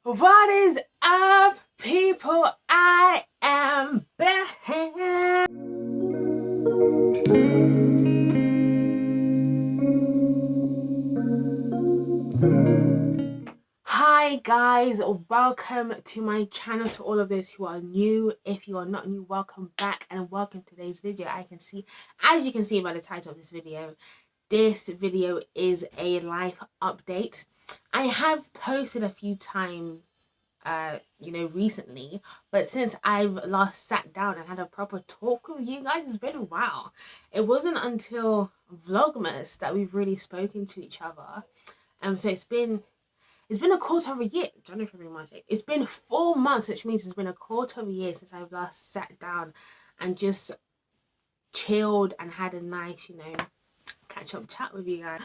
What is up, people? I am back. Hi guys, welcome to my channel. To all of those who are new, if you are not new, welcome back and welcome to today's video. As you can see by the title of this video is a life update. I have posted a few times recently, but since I've last sat down and had a proper talk with you guys, it's been a while. It wasn't until Vlogmas that we've really spoken to each other. So it's been a quarter of a year. January, February, March. It's been 4 months, which means it's been a quarter of a year since I've last sat down and just chilled and had a nice, catch up chat with you guys.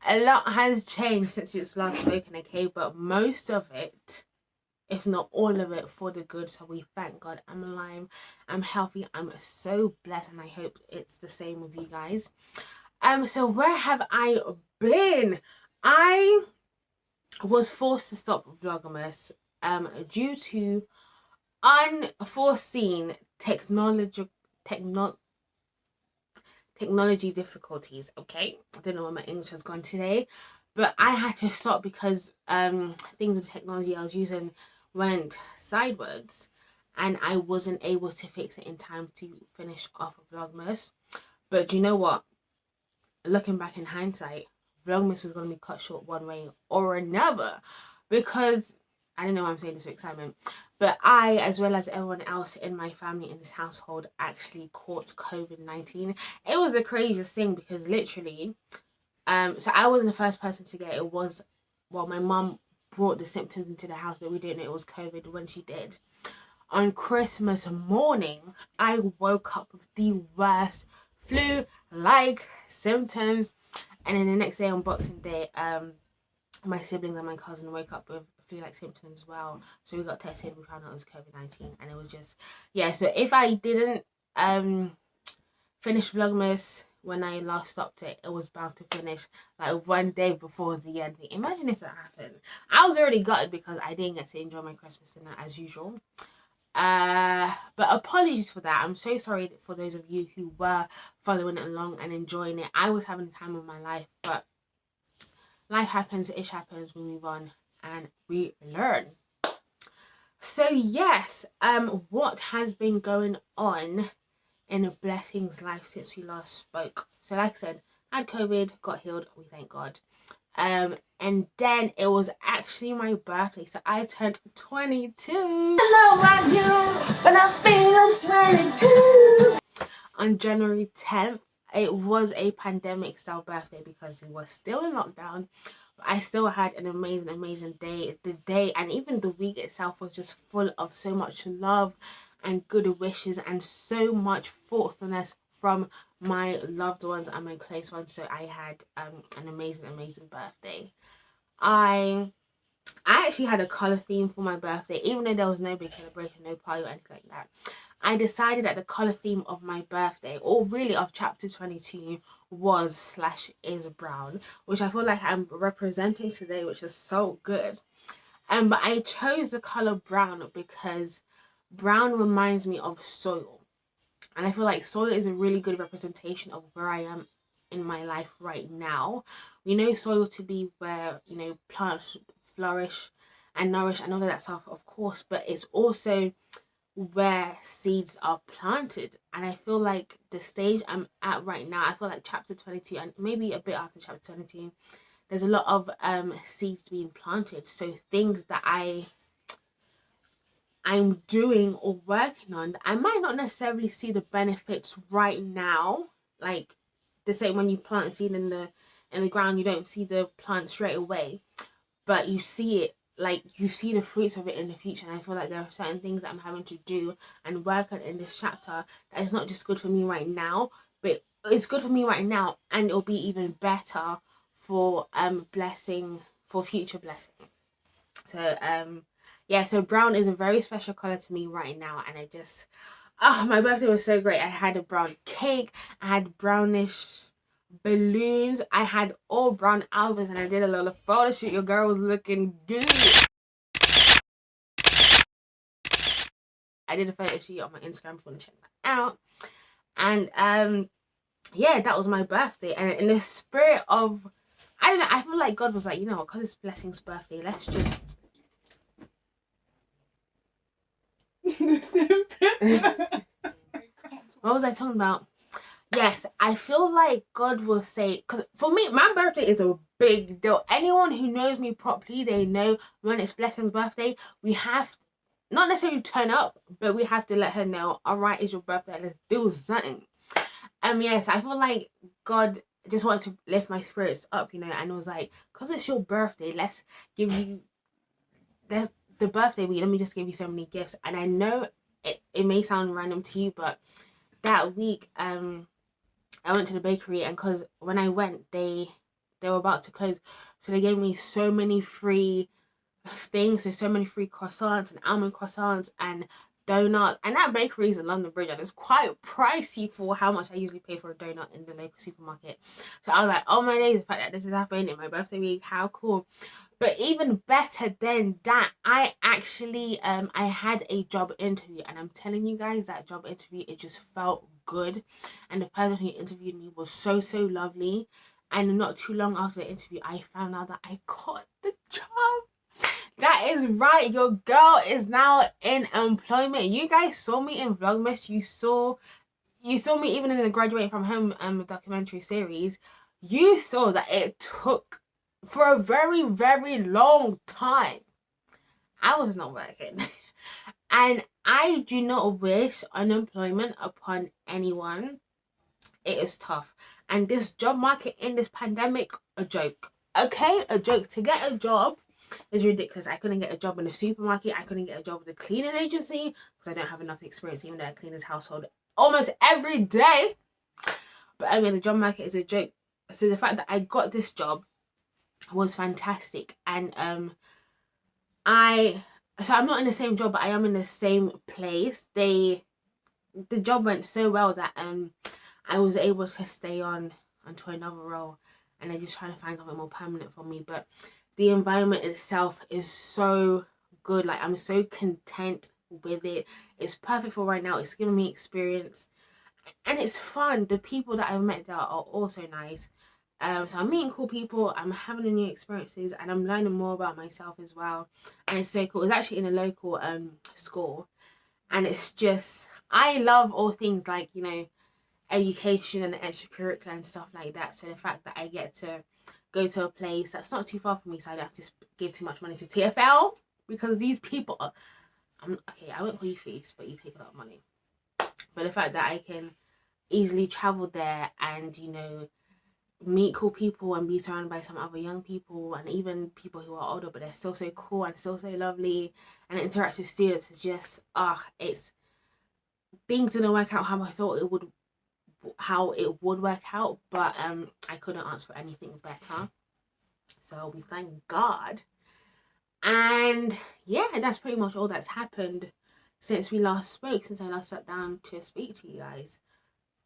A lot has changed since it's last spoken, okay, but most of it, if not all of it, for the good. So we thank God. I'm alive, I'm healthy, I'm so blessed, and I hope it's the same with you guys. So where have I been? I was forced to stop Vlogmas due to unforeseen technology difficulties. Okay, I don't know where my English has gone today, but I had to stop because things with the technology I was using went sideways and I wasn't able to fix it in time to finish off Vlogmas. But you know what, looking back in hindsight, Vlogmas was going to be cut short one way or another, because I don't know why I'm saying this with excitement, but I, as well as everyone else in my family in this household, actually caught COVID-19. It was the craziest thing because literally, so I wasn't the first person to get it. It was, well, my mum brought the symptoms into the house, but we didn't know it was COVID when she did. On Christmas morning, I woke up with the worst flu-like symptoms. And then the next day on Boxing Day, my siblings and my cousin woke up with flu-like symptoms as well. So we got tested, we found out it was COVID-19, and it was just, yeah. So if I didn't finish Vlogmas when I last stopped it, it was bound to finish like one day before the end. Imagine if that happened. I was already gutted because I didn't get to enjoy my Christmas dinner as usual. But apologies for that. I'm so sorry for those of you who were following along and enjoying it. I was having the time of my life, but life happens, ish happens, we move on and we learn. So yes, what has been going on in Blessing's life since we last spoke? So like I said, I had COVID, got healed, we thank God. And then it was actually my birthday, so I turned 22. I know I do, but I feel 22. On January 10th, it was a pandemic style birthday because we were still in lockdown. But I still had an amazing day. The day and even the week itself was just full of so much love and good wishes and so much thoughtfulness from my loved ones and my close ones. So I had an amazing birthday. I actually had a colour theme for my birthday, even though there was no big celebration, no party or anything like that. I decided that the colour theme of my birthday, or really of chapter 22, was/is brown, which I feel like I'm representing today, which is so good. But I chose the colour brown because brown reminds me of soil. And I feel like soil is a really good representation of where I am in my life right now. We know soil to be where, plants flourish and nourish and all of that stuff, of course, but it's also where seeds are planted. And I feel like the stage I'm at right now, I feel like chapter 22 and maybe a bit after chapter 22, there's a lot of seeds being planted. So things that I'm doing or working on, I might not necessarily see the benefits right now. Like the same, when you plant a seed in the ground, you don't see the plant straight away, but you see it, like you see the fruits of it in the future. And I feel like there are certain things that I'm having to do and work on in this chapter that is not just good for me right now, but it's good for me right now, and it'll be even better for blessing, for future blessing. So yeah, so brown is a very special color to me right now, and I just, my birthday was so great. I had a brown cake, I had brownish balloons, I had all brown outfits, and I did a little photo shoot. Your girl was looking good. I did a photo shoot on my Instagram if you want to check that out. And yeah, that was my birthday. And in the spirit of, I don't know, I feel like God was like, you know what, because it's Blessing's birthday, let's just what was I talking about? Yes, I feel like God will say, because for me, my birthday is a big deal. Anyone who knows me properly, they know when it's Blessing's birthday, we have, not necessarily turn up, but we have to let her know, all right, it's your birthday, let's do something. Yes, I feel like God just wanted to lift my spirits up, you know, and was like, because it's your birthday, let's give you, there's the birthday week, let me just give you so many gifts. And I know it may sound random to you, but that week, I went to the bakery, and because when I went, they were about to close, so they gave me so many free things, so many free croissants and almond croissants and donuts. And that bakery is in London Bridge, and it's quite pricey for how much I usually pay for a donut in the local supermarket. So I was like, oh my days, the fact that this is happening in my birthday week, how cool. But even better than that, I actually I had a job interview, and I'm telling you guys, that job interview, it just felt good. And the person who interviewed me was so lovely. And not too long after the interview, I found out that I got the job. That is right, your girl is now in employment. You guys saw me in Vlogmas. You saw me even in the Graduating from Home documentary series. You saw that it took for a very long time. I was not working. And I do not wish unemployment upon anyone. It is tough. And this job market in this pandemic, a joke. Okay? A joke. To get a job is ridiculous. I couldn't get a job in a supermarket. I couldn't get a job with a cleaning agency because I don't have enough experience, even though I clean this household almost every day. But I mean, the job market is a joke. So the fact that I got this job was fantastic. And so I'm not in the same job, but I am in the same place. The job went so well that I was able to stay on to another role, and they're just trying to find something more permanent for me. But the environment itself is so good. Like, I'm so content with it. It's perfect for right now. It's giving me experience, and it's fun. The people that I've met there are also nice. So I'm meeting cool people, I'm having new experiences, and I'm learning more about myself as well. And it's so cool. It's actually in a local school, and it's just, I love all things like, you know, education and extracurricular and stuff like that. So the fact that I get to go to a place that's not too far from me, so I don't have to give too much money to TFL, because these people are, okay, I won't call you fees, but you take a lot of money. But the fact that I can easily travel there and, you know, meet cool people and be surrounded by some other young people, and even people who are older, but they're still so cool and still so lovely, and interact with students is just, it's, things didn't work out how I thought it would work out, but I couldn't ask for anything better, so we thank God. And yeah, that's pretty much all that's happened since we last spoke, since I last sat down to speak to you guys.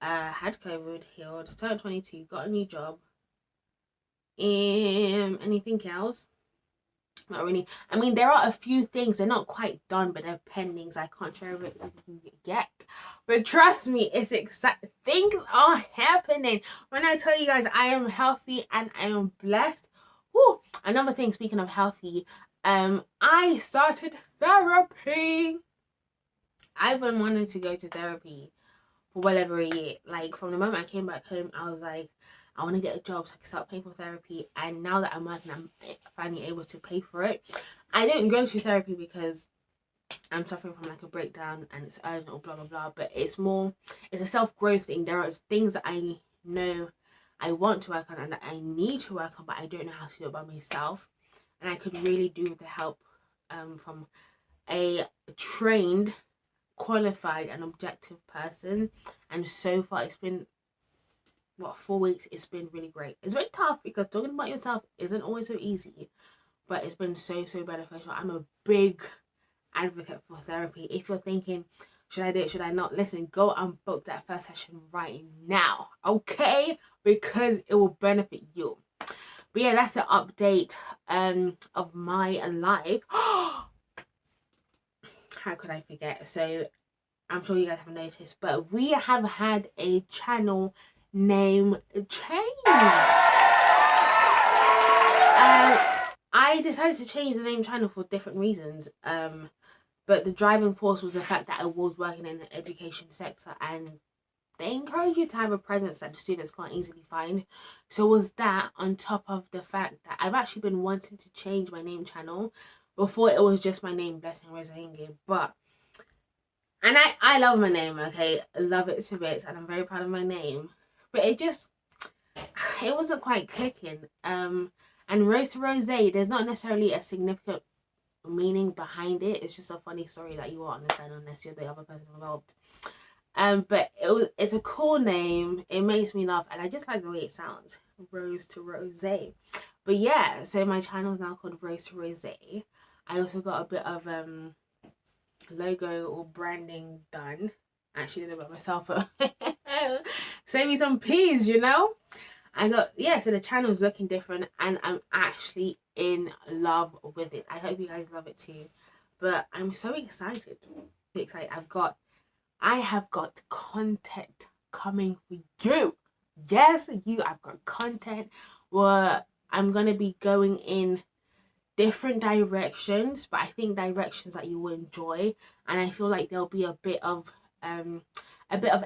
Had COVID, healed, turned 22, got a new job. Anything else? Not really. I mean, there are a few things, they're not quite done, but they're pending, so I can't share it yet. But trust me, it's exciting. Things are happening. When I tell you guys I am healthy and I am blessed. Woo! Another thing, speaking of healthy, I started therapy. I've been wanting to go to therapy for whatever a year. Like, from the moment I came back home, I was like, I want to get a job so I can start paying for therapy. And now that I'm working, I'm finally able to pay for it. I didn't go to therapy because I'm suffering from like a breakdown and it's urgent or blah blah blah, but it's a self-growth thing. There are things that I know I want to work on and that I need to work on, but I don't know how to do it by myself. And I could really do with the help from a trained, qualified and objective person. And so far it's been 4 weeks. It's been really great. It's very tough because talking about yourself isn't always so easy, but it's been so beneficial. I'm a big advocate for therapy. If you're thinking, should I do it, should I not, listen, go and book that first session right now, okay? Because it will benefit you. But yeah, that's the update of my life. how could I forget? So I'm sure you guys have noticed, but we have had a channel name change. I decided to change the name channel for different reasons. But the driving force was the fact that I was working in the education sector, and they encourage you to have a presence that the students can't easily find. So was that on top of the fact that I've actually been wanting to change my name channel. Before it was just my name, Blessing Rosahinge, but and I love my name, okay, I love it to bits, and I'm very proud of my name, but it wasn't quite clicking. And Rose to Rose, there's not necessarily a significant meaning behind it. It's just a funny story that you won't understand unless you're the other person involved. But it's a cool name. It makes me laugh, and I just like the way it sounds. Rose to Rose. But yeah, so my channel is now called Rose to Rose. I also got a bit of logo or branding done. I actually did it by myself. Save me some peas, you know. So the channel is looking different, and I'm actually in love with it. I hope you guys love it too. But I'm so excited. I have got content coming for you. Yes, I've got content where I'm gonna be going in different directions, but I think directions that you will enjoy, and I feel like there'll be a bit of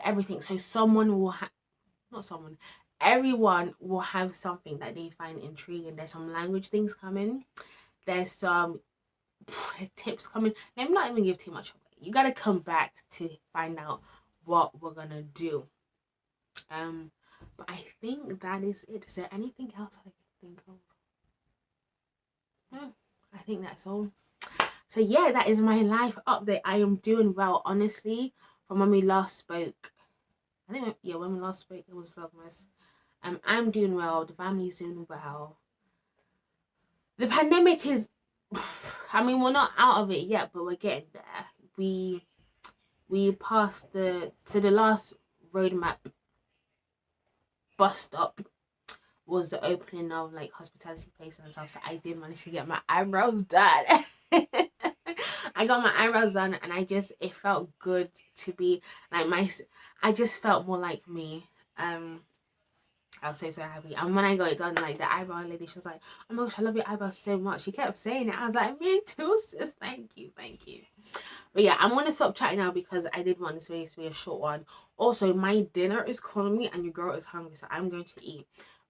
everything. So everyone will have something that they find intriguing. There's some language things coming. There's some tips coming. Let me not even give too much away. You gotta come back to find out what we're gonna do. But I think that is it. Is there anything else I can think of? No, I think that's all. So yeah, that is my life update. I am doing well, honestly. From when we last spoke, when we last spoke, it was Vlogmas. I'm doing well. The family's doing well. The pandemic is, we're not out of it yet, but we're getting there. We passed the last roadmap bus stop was the opening of like hospitality places and stuff. So I did manage to get my eyebrows done. I got my eyebrows done, and it felt good to be like I just felt more like me. I was so happy. And when I got it done, like the eyebrow lady, she was like, "Oh my gosh, I love your eyebrows so much." She kept saying it. I was like, "Me too, sis. Thank you." But yeah, I'm gonna stop chatting now because I did want this video to be a short one. Also, my dinner is calling me, and your girl is hungry, so I'm going to eat.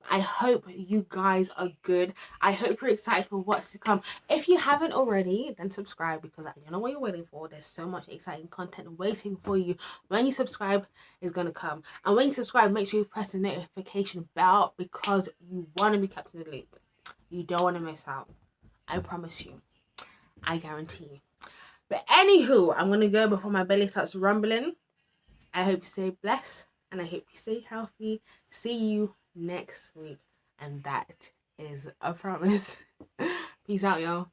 I hope you guys are good. I hope you're excited for what's to come. If you haven't already, then subscribe, because I don't know what you're waiting for. There's so much exciting content waiting for you. When you subscribe, it's going to come. And when you subscribe, make sure you press the notification bell, because you want to be kept in the loop. You don't want to miss out. I promise you. I guarantee you. But anywho, I'm going to go before my belly starts rumbling. I hope you stay blessed, and I hope you stay healthy. See you next week, and that is a promise. Peace out, y'all.